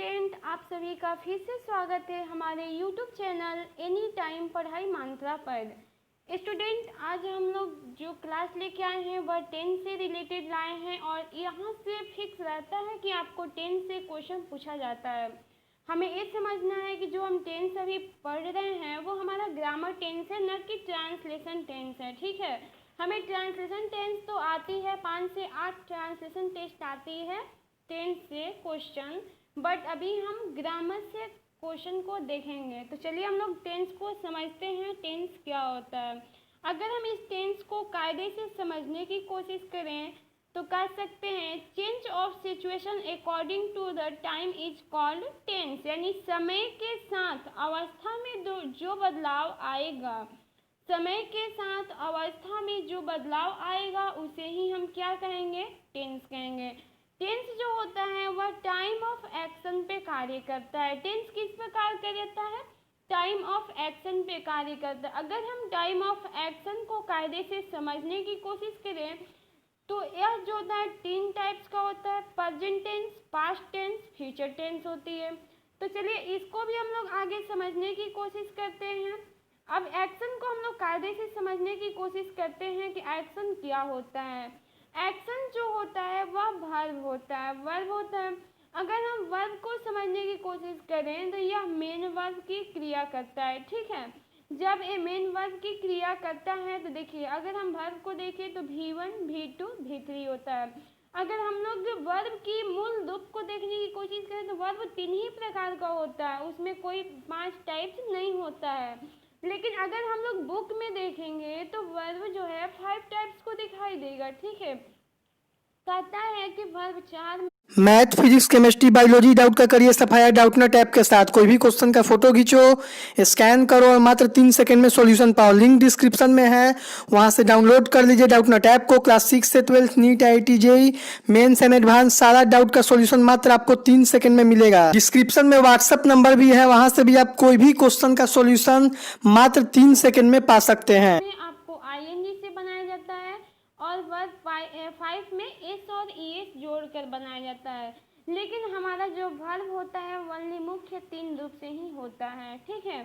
Student, आप सभी का फिर से स्वागत है हमारे यूट्यूब चैनल एनी टाइम पढ़ाई मंत्रा पर। स्टूडेंट, आज हम लोग जो क्लास लेके आए हैं वह 10 से रिलेटेड लाए हैं और यहाँ से फिक्स रहता है कि आपको 10 से क्वेश्चन पूछा जाता है। हमें ये समझना है कि जो हम टेंस अभी पढ़ रहे हैं वो हमारा ग्रामर टेंस है, न कि ट्रांसलेशन टेंस है। ठीक है, हमें ट्रांसलेशन टेंस तो आती है, 5 से 8 ट्रांसलेशन टेस्ट आती है टेंस से क्वेश्चन, बट अभी हम ग्रामर से क्वेश्चन को देखेंगे। तो चलिए हम लोग टेंस को समझते हैं, टेंस क्या होता है। अगर हम इस टेंस को कायदे से समझने की कोशिश करें तो कह सकते हैं change of situation according to the time is called tense, यानी समय के साथ अवस्था में जो बदलाव आएगा, समय के साथ अवस्था में जो बदलाव आएगा उसे ही हम क्या कहेंगे, टेंस कहेंगे। टेंस जो होता है वह टाइम ऑफ एक्शन पे कार्य करता है। टेंस किस प्रकार करता है, टाइम ऑफ एक्शन पे कार्य करता है। अगर हम टाइम ऑफ एक्शन को कायदे से समझने की कोशिश करें तो यह जो होता है 3 टाइप्स का होता है, present tense, past tense, future tense होती है। तो चलिए इसको भी हम लोग आगे समझने की कोशिश करते हैं। अब एक्शन को हम लोग कायदे से समझने की कोशिश करते हैं कि एक्शन क्या होता है। एक्शन जो होता है वह वर्ब होता है, वर्ब होता है। अगर हम वर्ब को समझने की कोशिश करें तो यह मेन वर्ब की क्रिया करता है। ठीक है, जब ये मेन वर्ब की क्रिया करता है तो देखिए अगर हम वर्ब को देखें तो V1, V2, V3 होता है। अगर हम लोग वर्ब की मूल रूप को देखने की कोशिश करें तो वर्ब 3 ही प्रकार का होता है, उसमें कोई 5 टाइप्स नहीं होता है। लेकिन अगर हम लोग बुक में देखेंगे तो वर्ब जो है 5 टाइप्स को दिखाई देगा। ठीक है, कहता है कि verb 4 math, physics, chemistry, biology doubt का करिए सफाया डाउटनेट ऐप के साथ। कोई भी क्वेश्चन का फोटो खींचो, स्कैन करो और मात्र 3 सेकंड में सॉल्यूशन पाओ। लिंक डिस्क्रिप्शन में है, वहां से डाउनलोड कर लीजिए डाउटनेट ऐप को। क्लास 6 से 12 NEET, IIT, JEE mains and advance सारा डाउट का सॉल्यूशन मात्र आपको 3 सेकंड में मिलेगा। डिस्क्रिप्शन में व्हाट्सएप नंबर भी है, वहां से भी आप कोई भी क्वेश्चन का सॉल्यूशन मात्र 3 सेकंड में पा सकते हैं। आपको ING से बनाया जाता है और वर्ब 5 में S और ES जोड़कर बनाया जाता है। लेकिन हमारा जो वर्ब होता है वह मुख्य 3 रूप से ही होता है। ठीक है,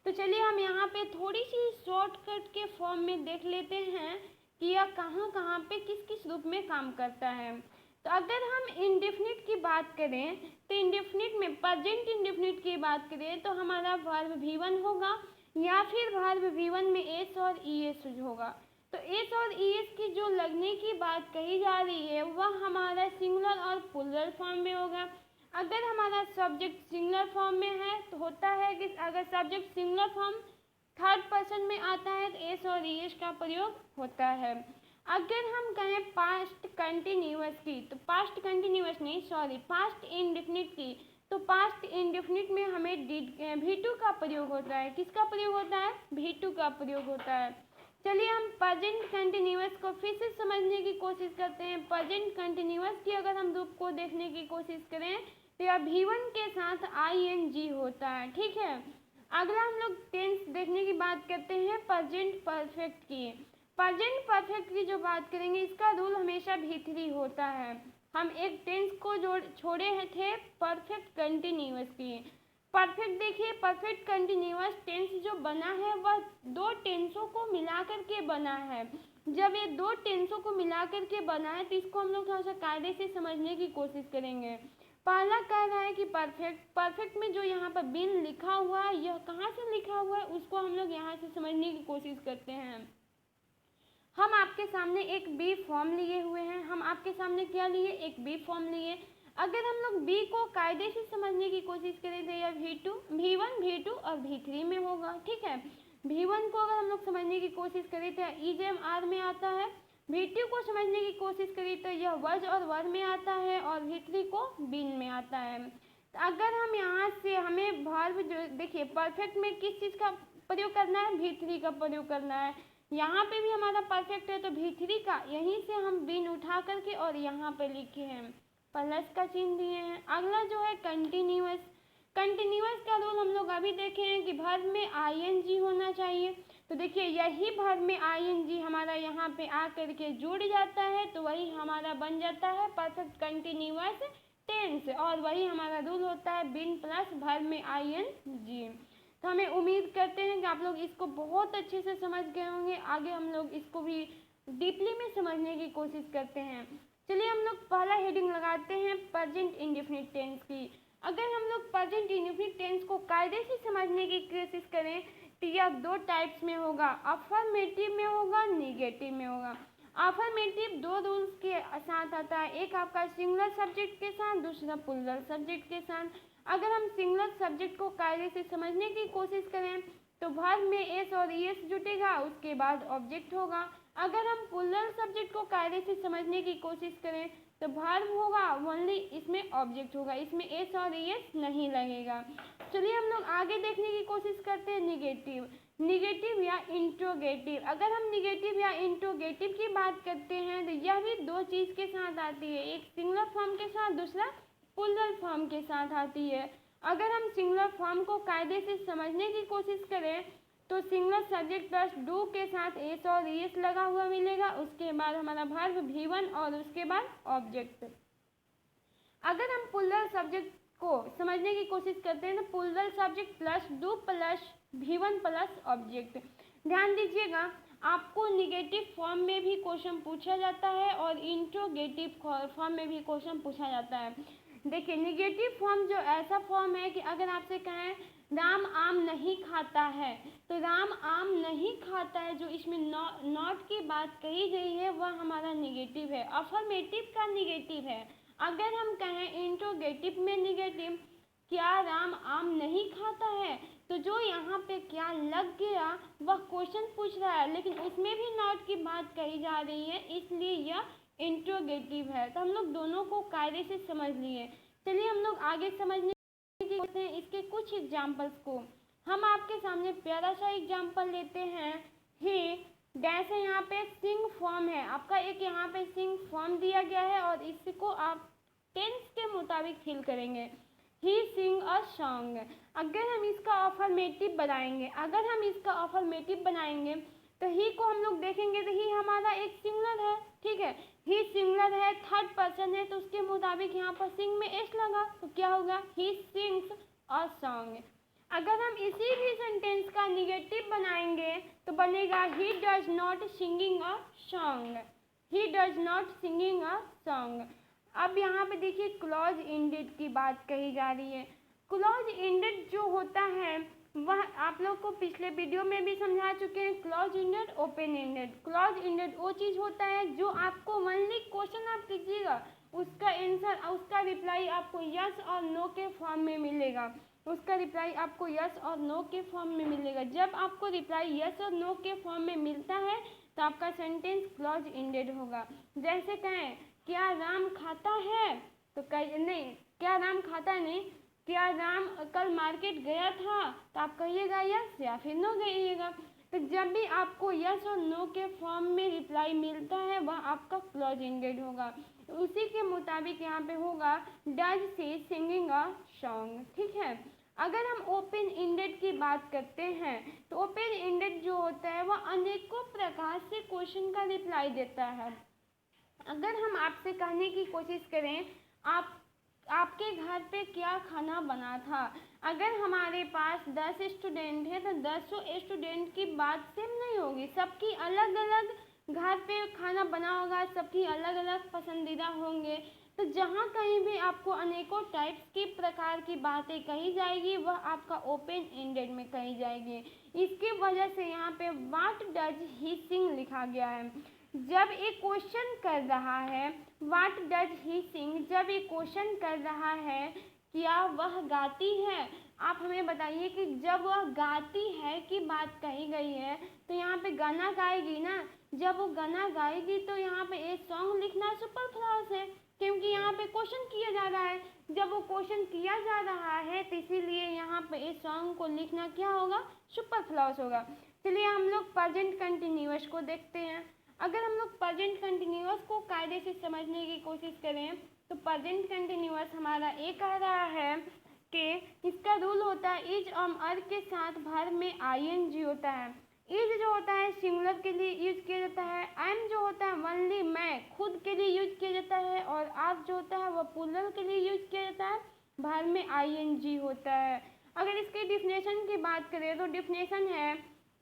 तो चलिए हम यहाँ पे थोड़ी सी शॉर्टकट के फॉर्म में देख लेते हैं कि यह कहाँ कहाँ पे किस किस रूप में काम करता है। तो अगर हम इंडेफिनिट की बात करें तो इंडेफिनिट में प्रेजेंट इंडेफिनिट की बात करें तो हमारा वर्ब V1 होगा या फिर वर्ब V1 में S और ES होगा। तो S और ES की जो लगने की बात कही जा रही है वह हमारा सिंगुलर और प्लूरल फॉर्म में होगा। अगर हमारा सब्जेक्ट सिंगुलर फॉर्म में है तो होता है कि अगर subject singular form third person में आता है तो S और ES का प्रयोग होता है। अगर हम कहें पास्ट कंटिन्यूअस की तो पास्ट कंटिन्यूअस नहीं, सॉरी, पास्ट इंडेफिनिट की तो पास्ट इंडेफिनिट में हमें V2 का प्रयोग होता है। किसका प्रयोग होता है, V2 का प्रयोग होता है। चलिए हम प्रेजेंट कंटिन्यूअस को फिर से समझने की कोशिश करते हैं। प्रेजेंट कंटिन्यूअस की अगर हम रूप को देखने की कोशिश करें तो यह V1 के साथ ING होता है। ठीक है, अगला हम लोग टेंस देखने की बात करते हैं प्रेजेंट परफेक्ट की। प्रेजेंट परफेक्ट की जो बात करेंगे इसका रूल हमेशा V3 होता है। हम एक टेंस को छोड़े थे परफेक्ट कंटिन्यूअस की। परफेक्ट देखिए, परफेक्ट कंटिन्यूअस टेंस जो बना है वह 2 टेंसों को मिला करके बना है। जब ये 2 टेंसों को मिला करके बना है तो इसको हम लोग थोड़ा सा कायदे से समझने की कोशिश करेंगे। पहला कह रहा है कि परफेक्ट, परफेक्ट में जो यहाँ पर बीन लिखा हुआ है यह कहाँ से लिखा हुआ है उसको हम लोग यहाँ से समझने की कोशिश करते हैं। हम आपके सामने एक बी फॉर्म लिए हुए हैं, हम आपके सामने क्या लिए, एक बी फॉर्म लिए। अगर हम लोग बी को कायदे से समझने की कोशिश करें तो यह V1, V2 और V3 में होगा। ठीक है, V1 को अगर हम लोग समझने की कोशिश करें तो EJMR में आता है। V2 को समझने की कोशिश करें तो यह वज और वर में आता है और V3 को बीन में आता है। तो अगर हम यहाँ से हमें वर्ब जो देखिए परफेक्ट में किस चीज़ का प्रयोग करना है, V3 का प्रयोग करना है। यहाँ पे भी हमारा परफेक्ट है तो V3 का यहीं से हम बीन उठा करके और यहाँ पे लिखे हैं, प्लस का चिन्ह दिए हैं। अगला जो है कंटिन्यूअस, कंटिन्यूअस का रूल हम लोग अभी देखे हैं कि वर्ब में ING होना चाहिए। तो देखिए यही वर्ब में ING हमारा यहाँ पे आ करके जुड़ जाता है तो वही हमारा बन जाता है परफेक्ट कंटिन्यूअस टेंस, और वही हमारा रूल होता है बीन प्लस वर्ब में ing। तो हमें उम्मीद करते हैं कि आप लोग इसको बहुत अच्छे से समझ गए होंगे। आगे हम लोग इसको भी डीपली में समझने की कोशिश करते हैं। चलिए हम लोग पहला हेडिंग लगाते हैं प्रेजेंट इंडेफिनिट टेंस की। अगर हम लोग प्रेजेंट इंडेफिनिट टेंस को कायदे से समझने की कोशिश करें तो यह दो टाइप्स में होगा, अफर्मेटिव में होगा, निगेटिव में होगा। अफर्मेटिव दो रूल्स के साथ आता है, एक आपका सिंगुलर सब्जेक्ट के साथ, दूसरा प्लूरल सब्जेक्ट के साथ। अगर हम सिंगुलर सब्जेक्ट को कायदे से समझने की कोशिश करें तो वर्ब में एस और ईएस जुटेगा, उसके बाद ऑब्जेक्ट होगा। अगर हम प्लूरल सब्जेक्ट को कायदे से समझने की कोशिश करें तो वर्ब होगा ओनली, इसमें ऑब्जेक्ट होगा, इसमें एस और ईएस नहीं लगेगा। चलिए हम लोग आगे देखने की कोशिश करते हैं निगेटिव। निगेटिव या इंट्रोगेटिव। अगर हम निगेटिव या इंट्रोगेटिव की बात करते हैं तो यह भी दो चीज़ के साथ आती है, एक सिंगुलर फॉर्म के साथ, दूसरा प्लूरल फॉर्म के साथ आती है। अगर हम सिंगुलर फॉर्म को कायदे से समझने की कोशिश करें तो सिंगुलर सब्जेक्ट प्लस डू के साथ एस और ईएस लगा हुआ मिलेगा, उसके बाद हमारा वर्ब V1 और उसके बाद ऑब्जेक्ट। अगर हम प्लूरल सब्जेक्ट को समझने की कोशिश करते हैं तो plural subject plus do plus V1 plus object. ध्यान दीजिएगा, आपको निगेटिव फॉर्म में भी क्वेश्चन पूछा जाता है और इंट्रोगेटिव फॉर्म में भी क्वेश्चन पूछा जाता है। देखिए निगेटिव फॉर्म जो ऐसा फॉर्म है कि अगर आपसे कहें राम आम नहीं खाता है तो राम आम नहीं खाता है, जो इसमें नॉट की बात कही गई है वह हमारा निगेटिव है, अफर्मेटिव का निगेटिव है। अगर हम कहें इंट्रोगेटिव में निगेटिव क्या राम आम नहीं खाता है, तो जो यहाँ पे क्या लग गया वह क्वेश्चन पूछ रहा है लेकिन उसमें भी नॉट की बात कही जा रही है, इसलिए यह इंट्रोगेटिव है। तो हम लोग दोनों को कायदे से समझ लिए। चलिए हम लोग आगे समझने की कोशिश हैं इसके कुछ एग्जाम्पल्स को। हम आपके सामने प्यारा सा एग्जाम्पल लेते हैं। ही डैश है, यहाँ पे सिंग फॉर्म है आपका, एक यहाँ पे सिंग फॉर्म दिया गया है और इसको आप टेंस के मुताबिक फिल करेंगे। ही सिंग अ सॉन्ग। अगर हम इसका अफर्मेटिव बनाएंगे, तो ही को हम लोग देखेंगे तो ही हमारा एक सिंगुलर है, ठीक है, ही सिंगुलर है, थर्ड पर्सन है, तो उसके मुताबिक यहाँ पर सिंग में एस लगा तो क्या होगा, ही सिंग्स अ सॉन्ग। अगर हम इसी भी सेंटेंस का निगेटिव बनाएंगे तो बनेगा he does not singing a song, he does not singing a song. अब यहाँ पे देखिए क्लॉज इंडेड की बात कही जा रही है। क्लॉज इंडेड जो होता है वह आप लोग को पिछले वीडियो में भी समझा चुके हैं। Clause ended, open ended. Clause ended वो चीज़ होता है जो आपको ओनली क्वेश्चन आप कीजिएगा उसका आंसर, उसका रिप्लाई आपको यस और नो के फॉर्म में मिलेगा, उसका रिप्लाई आपको यस और नो के फॉर्म में मिलेगा। जब आपको रिप्लाई यस और नो के फॉर्म में मिलता है तो आपका सेंटेंस क्लॉज इंडेड होगा। जैसे कहें क्या राम खाता है, तो कहिए नहीं, क्या राम खाता है नहीं, क्या राम कल मार्केट गया था, तो आप कहिएगा यस या फिर नो कहिएगा। तो जब भी आपको यस और नो के फॉर्म में रिप्लाई मिलता है वह आपका क्लॉज इंडेड होगा। उसी के मुताबिक यहाँ पे होगा does she singing a song, ठीक है। अगर हम ओपन इंडेड की बात करते हैं तो ओपन इंडेड जो होता है वह अनेकों प्रकार से क्वेश्चन का रिप्लाई देता है। अगर हम आपसे कहने की कोशिश करें आपके घर पे क्या खाना बना था, अगर हमारे पास 10 स्टूडेंट हैं तो 10 स्टूडेंट की बात सेम नहीं होगी, सबकी अलग अलग घर पे खाना बना होगा, सबकी अलग अलग पसंदीदा होंगे। तो जहाँ कहीं भी आपको अनेकों टाइप्स की प्रकार की बातें कही जाएगी वह आपका ओपन एंडेड में कही जाएगी। इसकी वजह से यहाँ पे व्हाट डज ही सिंग लिखा गया है। जब एक क्वेश्चन कर रहा है व्हाट डज ही सिंग, जब एक क्वेश्चन कर रहा है क्या वह गाती है, आप हमें बताइए कि जब वह गाती है की बात कही गई है तो यहाँ पे गाना गाएगी ना, जब वो गाना गाएगी तो यहाँ पे एक सॉन्ग लिखना सुपरफ्लूअस है क्योंकि यहाँ पे क्वेश्चन किया जा रहा है। जब वो क्वेश्चन किया जा रहा है तो इसीलिए यहाँ पे इस सॉन्ग को लिखना क्या होगा, सुपरफ्लूअस होगा। चलिए हम लोग प्रेजेंट कंटिन्यूअस को देखते हैं। अगर हम लोग प्रेजेंट कंटिन्यूअस को कायदे से समझने की कोशिश करें तो प्रेजेंट कंटिन्यूअस हमारा ये कह रहा है कि इसका रूल होता है इज और के साथ वर्ब में ing होता है। इज जो होता है सिंगुलर के लिए यूज किया जाता है, एम जो होता है ओनली मैं खुद के लिए यूज किया जाता है, और आप जो होता है वह प्लूरल के लिए यूज किया जाता है, वर्ब में ing होता है। अगर इसके डिफिनेशन की बात करें तो डिफिनेशन है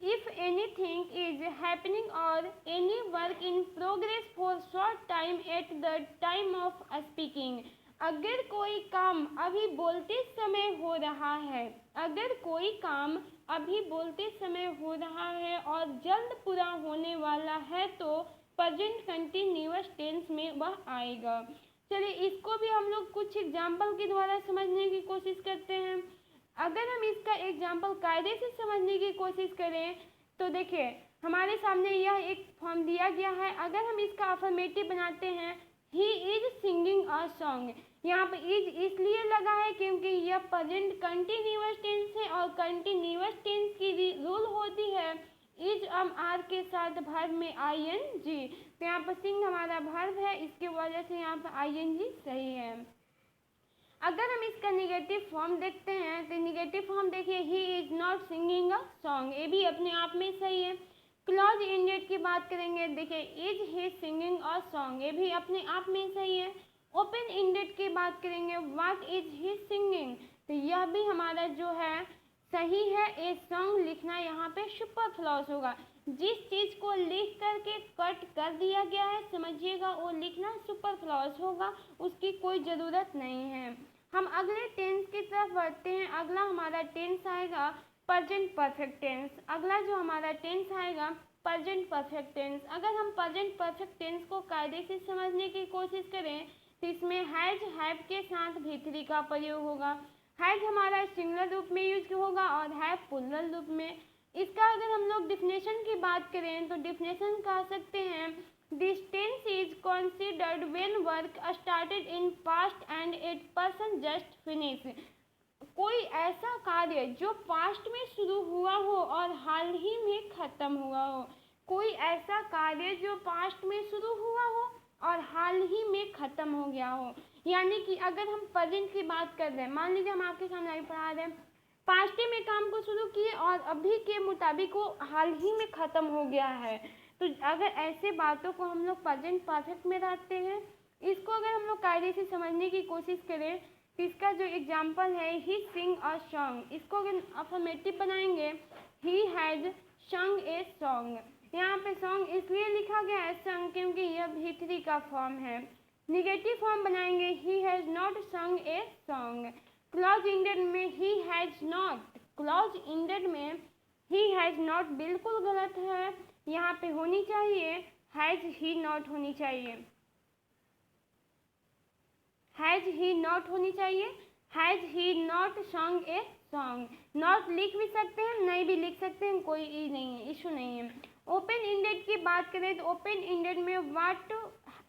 इफ एनीथिंग इज हैपनिंग और any work in progress for short time at the time of speaking. अगर कोई काम अभी बोलते समय हो रहा है, अगर कोई काम अभी बोलते समय हो रहा है और जल्द पूरा होने वाला है तो प्रेजेंट कंटिन्यूअस टेंस में वह आएगा। चलिए इसको भी हम लोग कुछ एग्जाम्पल के द्वारा समझने की कोशिश करते हैं। अगर हम इसका एग्जाम्पल कायदे से समझने की कोशिश करें तो देखिए हमारे सामने यह एक फॉर्म दिया गया है। अगर हम इसका अफर्मेटिव बनाते हैं he is singing a song, यहाँ पे इज इसलिए लगा है क्योंकि यह प्रेजेंट कंटिन्यूअस टेंस है और कंटिन्यूअस टेंस की रूल होती है इज आर के साथ वर्ब में ing। तो यहाँ पर सिंग हमारा वर्ब है, इसकी वजह से यहाँ पर ing सही है। अगर हम इसका निगेटिव फॉर्म देखते हैं तो निगेटिव फॉर्म देखिए he is not singing a song, ये भी अपने आप में सही है। क्लोज इंडेड की बात करेंगे, देखिए is he singing a song, ये भी अपने आप में सही है। ओपन इंडेड की बात करेंगे व्हाट इज ही सिंगिंग, तो यह भी हमारा जो है सही है। ए सॉन्ग लिखना यहाँ पे सुपरफ्लूअस होगा, जिस चीज़ को लिख करके कट कर दिया गया है समझिएगा वो लिखना सुपरफ्लूअस होगा, उसकी कोई ज़रूरत नहीं है। हम अगले टेंस की तरफ बढ़ते हैं। अगला हमारा टेंस आएगा प्रेजेंट परफेक्ट टेंस। अगला जो हमारा टेंस आएगा प्रेजेंट परफेक्ट टेंस। अगर हम प्रेजेंट परफेक्ट टेंस को कायदे से समझने की कोशिश करें तो इसमें हैज हैव के साथ भी का प्रयोग होगा। हैज हमारा सिंगुलर रूप में यूज होगा और हैव प्लूरल रूप में। इसका अगर हम लोग डिफिनेशन की बात करें तो डिफिनेशन कह सकते हैं this tense is considered when work started in past and it person just finish. कोई ऐसा कार्य जो पास्ट में शुरू हुआ हो और हाल ही में खत्म हुआ हो, कोई ऐसा कार्य जो पास्ट में शुरू हुआ हो और हाल ही में खत्म हो गया हो। यानी कि अगर हम प्रेजेंट की बात कर रहे हैं, मान लीजिए हम आपके सामने अभी पढ़ा रहे हैं, पास्ट में काम को शुरू किए और अभी के मुताबिक वो हाल ही में खत्म हो गया है, तो अगर ऐसे बातों को हम लोग प्रेजेंट परफेक्ट में रखते हैं, इसको अगर हम लोग कायदे से समझने की कोशिश करें तो इसका जो एग्जाम्पल है ही सिंग अ सॉन्ग, इसको अगर अफर्मेटिव बनाएंगे ही हैज संग ए सॉन्ग। यहाँ पे सॉन्ग इसलिए लिखा गया है संग क्योंकि यह भी का फॉर्म है। निगेटिव फॉर्म बनाएंगे ही हैज नॉट संग ए सॉन्ग। क्लॉज इंडेड में he has not, clause ended में ही हैज नॉट बिल्कुल गलत है, यहाँ पे होनी चाहिए हैज ही नॉट होनी चाहिए, हैज ही नॉट होनी चाहिए, has he not song a song. Not लिख भी सकते हैं, नहीं भी लिख सकते हैं, कोई ई नहीं है, इशू नहीं है। ओपन इंडेड की बात करें तो ओपन इंडेड में व्हाट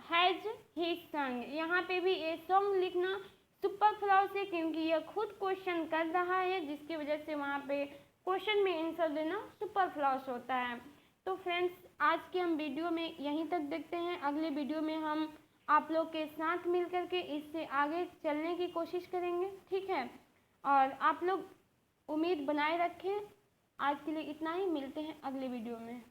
हैज ही संग, यहाँ पे भी ए सॉन्ग लिखना सुपरफ्लूअस है क्योंकि यह खुद क्वेश्चन कर रहा है, जिसकी वजह से वहाँ पे क्वेश्चन में आंसर देना सुपरफ्लूअस होता है। तो फ्रेंड्स आज के हम वीडियो में यहीं तक देखते हैं। अगले वीडियो में हम आप लोग के साथ मिल करके इससे आगे चलने की कोशिश करेंगे, ठीक है। और आप लोग उम्मीद बनाए रखें। आज के लिए इतना ही, मिलते हैं अगले वीडियो में।